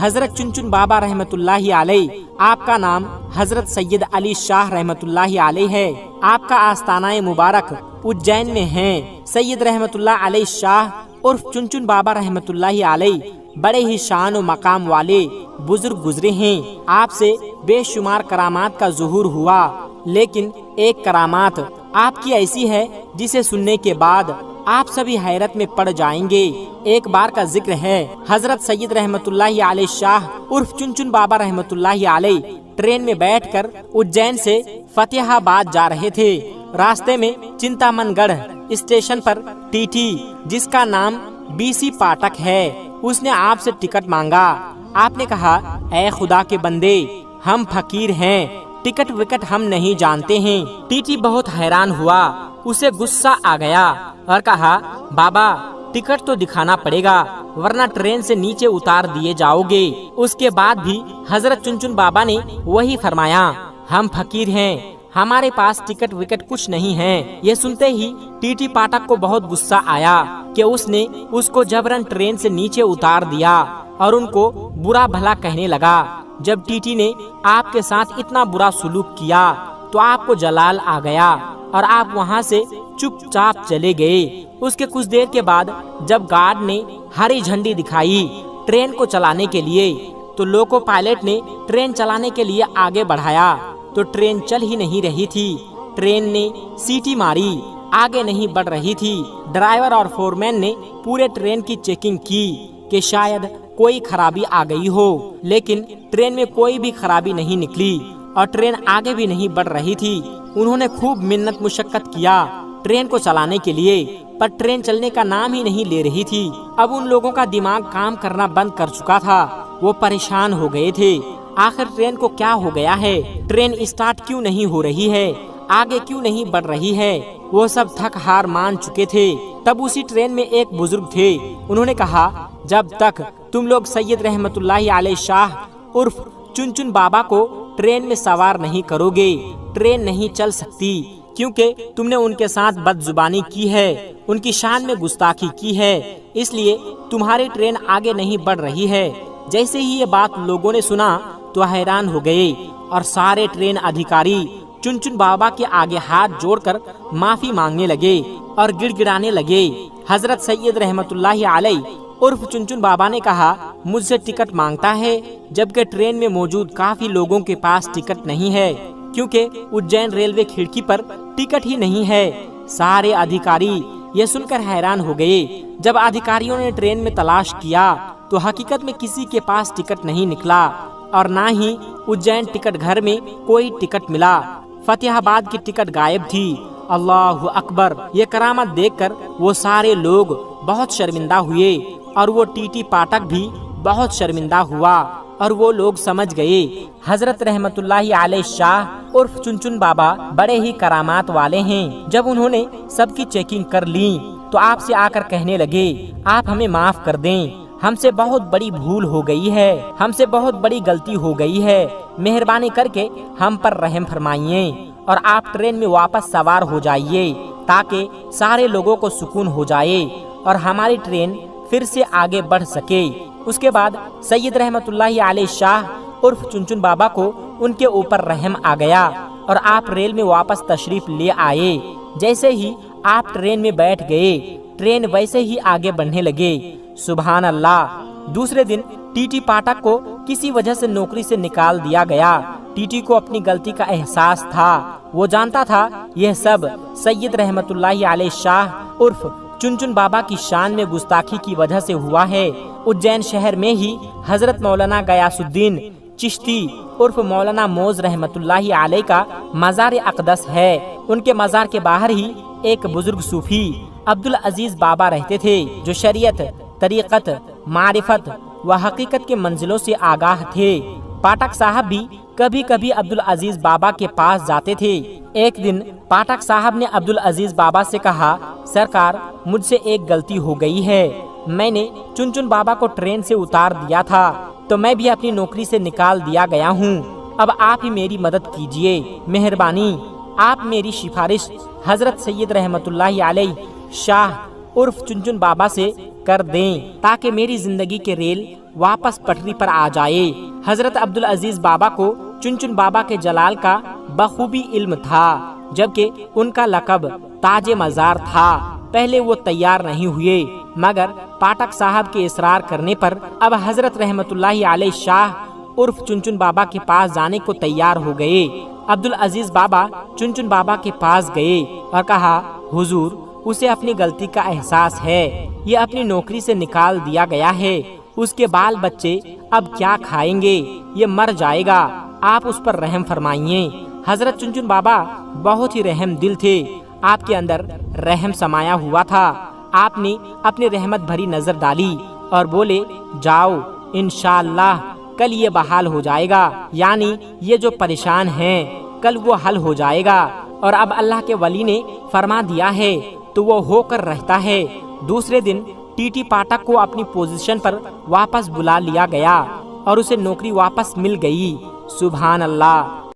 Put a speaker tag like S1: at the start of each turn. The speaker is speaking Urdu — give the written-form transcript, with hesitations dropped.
S1: حضرت چنچن بابا رحمت اللہ علیہ، آپ کا نام حضرت سید علی شاہ رحمت اللہ علیہ ہے، آپ کا آستانہ مبارک اجین میں ہے۔ سید رحمت اللہ علیہ شاہ عرف چنچن بابا رحمت اللہ علیہ بڑے ہی شان و مقام والے بزرگ گزرے ہیں۔ آپ سے بے شمار کرامات کا ظہور ہوا، لیکن ایک کرامات آپ کی ایسی ہے جسے سننے کے بعد آپ سبھی حیرت میں پڑ جائیں گے۔ ایک بار کا ذکر ہے، حضرت سید رحمت اللہ علیہ شاہ عرف چنچن بابا رحمت اللہ علیہ ٹرین میں بیٹھ کر اجین سے فتح آباد جا رہے تھے۔ راستے میں چنتامن گڑھ اسٹیشن پر ٹی ٹی، جس کا نام بی سی پاٹک ہے، اس نے آپ سے ٹکٹ مانگا۔ آپ نے کہا، اے خدا کے بندے، ہم فقیر ہیں، ٹکٹ وکٹ ہم نہیں جانتے ہیں۔ ٹی ٹی بہت حیران ہوا، اسے غصہ آ گیا اور کہا، بابا ٹکٹ تو دکھانا پڑے گا ورنہ ٹرین سے نیچے اتار دیے جاؤ گے۔ اس کے بعد بھی حضرت چنچن بابا نے وہی فرمایا، ہم فقیر ہیں، ہمارے پاس ٹکٹ وکٹ کچھ نہیں ہے۔ یہ سنتے ہی ٹی ٹی پاٹک کو بہت غصہ آیا کہ اس نے اس کو جبرن ٹرین سے نیچے اتار دیا اور ان کو برا بھلا کہنے لگا۔ جب ٹی ٹی نے آپ کے ساتھ اتنا برا سلوک کیا تو آپ کو جلال آ گیا اور آپ وہاں سے چپ چاپ چلے گئے۔ اس کے کچھ دیر کے بعد جب گارڈ نے ہری جھنڈی دکھائی ٹرین کو چلانے کے لیے تو لوکو پائلٹ نے ٹرین چلانے کے لیے آگے بڑھایا تو ٹرین چل ہی نہیں رہی تھی۔ ٹرین نے سیٹی ماری، آگے نہیں بڑھ رہی تھی۔ ڈرائیور اور فورمین نے پورے ٹرین کی چیکنگ کی کہ شاید کوئی خرابی آ گئی ہو، لیکن ٹرین میں کوئی بھی خرابی نہیں نکلی اور ٹرین آگے بھی نہیں بڑھ رہی تھی۔ انہوں نے خوب محنت مشقت کیا ٹرین کو چلانے کے لیے، پر ٹرین چلنے کا نام ہی نہیں لے رہی تھی۔ اب ان لوگوں کا دماغ کام کرنا بند کر چکا تھا، وہ پریشان ہو گئے تھے۔ آخر ٹرین کو کیا ہو گیا ہے؟ ٹرین اسٹارٹ کیوں نہیں ہو رہی ہے؟ آگے کیوں نہیں بڑھ رہی ہے؟ وہ سب تھک ہار مان چکے تھے۔ تب اسی ٹرین میں ایک بزرگ تھے، انہوں نے کہا، جب تک تم لوگ سید رحمت اللہ علیہ شاہ عرف چنچن بابا کو ٹرین میں سوار نہیں کرو گے ٹرین نہیں چل سکتی، کیونکہ تم نے ان کے ساتھ بد زبانی کی ہے، ان کی شان میں گستاخی کی ہے، اس لیے تمہاری ٹرین آگے نہیں بڑھ رہی ہے۔ جیسے ہی یہ بات لوگوں نے سنا تو حیران ہو گئے اور سارے ٹرین ادھیکاری چنچن بابا کے آگے ہاتھ جوڑ کر معافی مانگنے لگے اور گڑ گڑانے لگے۔ حضرت سید رحمت اللہ علیہ عرف چنچن بابا نے کہا، مجھ سے ٹکٹ مانگتا ہے جبکہ ٹرین میں موجود کافی لوگوں کے پاس ٹکٹ نہیں ہے، کیونکہ اجین ریلوے کھڑکی پر ٹکٹ ہی نہیں ہے۔ سارے ادھیکاری یہ سن کر حیران ہو گئے۔ جب ادھیکاریوں نے ٹرین میں تلاش کیا تو حقیقت میں کسی کے پاس ٹکٹ نہیں نکلا اور نہ ہی اجین ٹکٹ گھر میں کوئی ٹکٹ ملا۔ فتح آباد کی ٹکٹ غائب تھی۔ اللہ اکبر! یہ کرامت دیکھ کر وہ سارے لوگ بہت شرمندہ ہوئے اور وہ ٹی ٹی پاٹک بھی بہت شرمندہ ہوا اور وہ لوگ سمجھ گئے حضرت رحمت اللہ علیہ شاہ عرف چنچن بابا بڑے ہی کرامات والے ہیں۔ جب انہوں نے سب کی چیکنگ کر لی تو آپ سے آ کر کہنے لگے، آپ ہمیں معاف کر دیں، ہم سے بہت بڑی بھول ہو گئی ہے، ہم سے بہت بڑی غلطی ہو گئی ہے، مہربانی کر کے ہم پر رحم فرمائیے اور آپ ٹرین میں واپس سوار ہو جائیے تاکہ سارے لوگوں کو سکون ہو جائے اور ہماری ٹرین پھر سے آگے بڑھ سکے۔ اس کے بعد سید رحمت اللہ علیہ شاہ عرف چنچن بابا کو ان کے اوپر رحم آ گیا اور آپ ریل میں واپس تشریف لے آئے۔ جیسے ہی آپ ٹرین میں بیٹھ گئے ٹرین ویسے ہی آگے بڑھنے لگے۔ سبحان اللہ! دوسرے دن ٹی ٹی پاٹک کو کسی وجہ سے نوکری سے نکال دیا گیا۔ ٹی ٹی کو اپنی غلطی کا احساس تھا، وہ جانتا تھا یہ سب سید رحمت اللہ علیہ شاہ عرف چنچن بابا کی شان میں گستاخی کی وجہ سے ہوا ہے۔ اجین شہر میں ہی حضرت مولانا غیاث الدین چشتی عرف مولانا موز رحمت اللہ علیہ کا مزار اقدس ہے۔ ان کے مزار کے باہر ہی ایک بزرگ صوفی عبدالعزیز بابا رہتے تھے جو شریعت، طریقت، معرفت و حقیقت کے منزلوں سے آگاہ تھے۔ پاٹک صاحب بھی کبھی کبھی عبدالعزیز بابا کے پاس جاتے تھے۔ ایک دن پاٹک صاحب نے عبدالعزیز بابا سے کہا، سرکار مجھ سے ایک غلطی ہو گئی ہے، میں نے چنچن بابا کو ٹرین سے اتار دیا تھا تو میں بھی اپنی نوکری سے نکال دیا گیا ہوں، اب آپ ہی میری مدد کیجئے، مہربانی آپ میری سفارش حضرت سید رحمت اللہ علیہ شاہ عرف چنچن بابا سے کر دیں تاکہ میری زندگی کے ریل واپس پٹری پر آ جائے۔ حضرت عبدالعزیز بابا کو چنچن بابا کے جلال کا بخوبی علم تھا، جبکہ ان کا لقب تاج مزار تھا۔ پہلے وہ تیار نہیں ہوئے، مگر پاٹک صاحب کے اصرار کرنے پر اب حضرت رحمت اللہ علیہ شاہ عرف چنچن بابا کے پاس جانے کو تیار ہو گئے۔ عبدالعزیز بابا چنچن بابا کے پاس گئے اور کہا، حضور، اسے اپنی غلطی کا احساس ہے، یہ اپنی نوکری سے نکال دیا گیا ہے، اس کے بال بچے اب کیا کھائیں گے، یہ مر جائے گا، آپ اس پر رحم فرمائیے۔ حضرت چنچن بابا بہت ہی رحم دل تھے، آپ کے اندر رحم سمایا ہوا تھا۔ آپ نے اپنی رحمت بھری نظر ڈالی اور بولے، جاؤ، انشاءاللہ کل یہ بحال ہو جائے گا، یعنی یہ جو پریشان ہیں کل وہ حل ہو جائے گا، اور اب اللہ کے ولی نے فرما دیا ہے تو وہ ہو کر رہتا ہے۔ دوسرے دن ٹی ٹی پاٹک کو اپنی پوزیشن پر واپس بلا لیا گیا اور اسے نوکری واپس مل گئی۔ سبحان اللہ۔